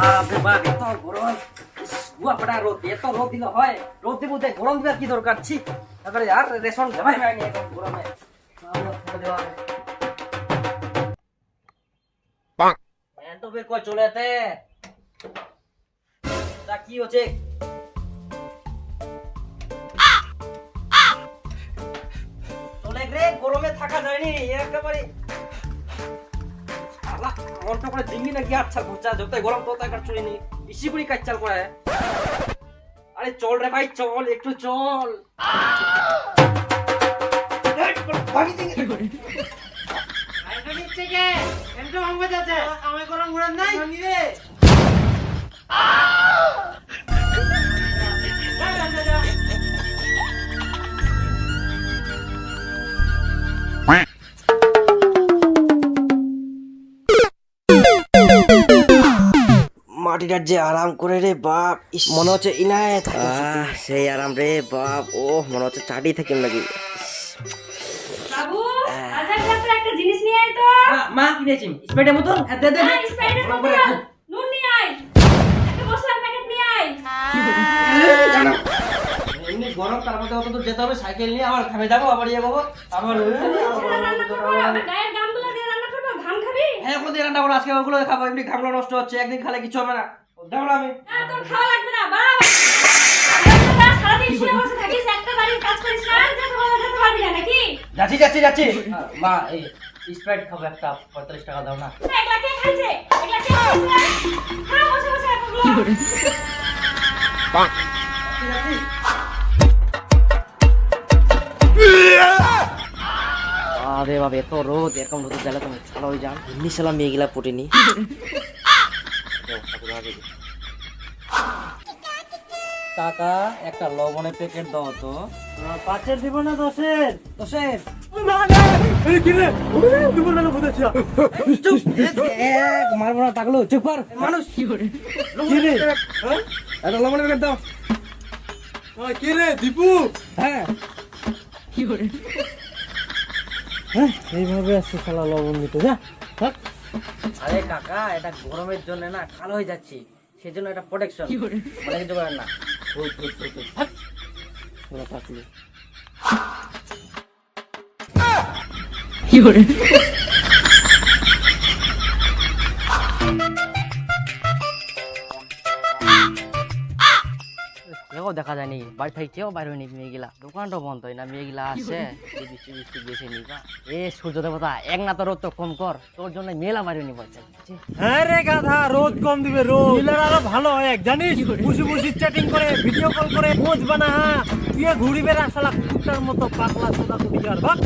বাপরে বাপ, এত গরম। গুয়াপাড়া রোদ, এত রোদ দিলে হয়? রোদ দিব দেখ, গরম দিলে কি দরকার? ছি, তারপরে আর রেশন ঘামাই হয়নি এখন গরমে। ফ্যান তো বের করে চলে যেতে। তা কি হচ্ছে? চলে রে, গরমে থাকা যায়নি একেবারে। শালা, মনটা করে দিঙ্গি নাকি আচ্ছা ঘুরছা, যতই গরম ততই কাট চুরি নি বেশি করে কাজ চাল করে। আরে চল রে ভাই, চল একটু চল। ভাগি দিঙ্গি আমার গরম ঘুরান নাই মাটিটার যে আরাম করে রে বাপ, মনে হচ্ছে ইনায় সেই আরাম রে বাপ। ও মনে হচ্ছে চাটি থাকি নাকি। বাবু, আজাদ যাত্রা একটা জিনিস নিয়ে আয় তো। মা কিনেছি স্প্রাইটের মতন। দে দে হ্যাঁ, স্প্রাইটের বোতল, নুন নিয়ে আয়, একটা মশলার প্যাকেট নিয়ে আয়। এমনি গরম, তার মধ্যে অত দূর যেতে হবে সাইকেল নিয়ে, আবার খাবে যাবো, আবার ইয়ে করবো, আবার ছেলে রান্না করবো, গায়ের গামগুলো দিয়ে রান্না করবো, ঘাম খাবি? হ্যাঁ ওগুলো দিয়ে রান্না করো, আজকে ওগুলো খাবো। এমনি ঘামগুলো নষ্ট হচ্ছে, একদিন খালে কিছু হবে না। যাবো না আমি। হ্যাঁ, তোর খাওয়া লাগবে না, বাড়া। সারাদিন শুয়ে বসে থাকিস, একটা বাড়ির কাজ করিস না, আর যেতে বলে যেতে পারবি না নাকি? যাচ্ছি যাচ্ছি যাচ্ছি। মা এই স্প্রাইট খাবো একটা, 45 টাকা দাও না। একলা কে খাইছে? একলা কে খাইছে? খা বসে বসে এতগুলো। আরে বাবা, এত রোদ, এরকম রোদ জ্বালা তুমি ভালো হয়ে যান। এমনি সালাম মেয়ে গেলা পটিনি। কাকা একটা লবণের প্যাকেট দাও তো। 5-এর দিব না 10-এর? 10-এর। না না এই কি রে তুই বল না বুঝাচ্ছি চুপ, মারবো না, তাকলো চুপ কর। মানুষ কি রে হ্যাঁ একটা লবণের প্যাকেট দাও। কি রে দীপু হ্যাঁ হ্যাঁ এইভাবে আসছে শালা লবণ দিতে যা থাক আরে কাকা, এটা গরমের জন্য না কালো হয়ে যাচ্ছি, সেজন্য এটা প্রোটেকশন। মনে কিছু করেন না। ওরা থাকলে কেউ দেখা যায়নি, বাড়ি থেকে কেউ বাইরে হয়নি। মেয়েগুলা দোকানটা বন্ধ হয় না, মেয়েগুলা আসে বৃষ্টি বৃষ্টি বেছে নিবা। এ সূর্য দেবতা, এক না তো রোদ তো কম কর, তোর জন্য মেলা বাইরে নি বলছে। হ্যাঁ রে গাধা, রোদ কম দিবে রোদ মিলার আরো ভালো হয় এক জানিস, বসে বসে চ্যাটিং করে ভিডিও কল করে মোজ বানা। তুই ঘুরি বেড়া শালা কুত্তার মতো পাগলা সোদা কুটি আর ভাগ।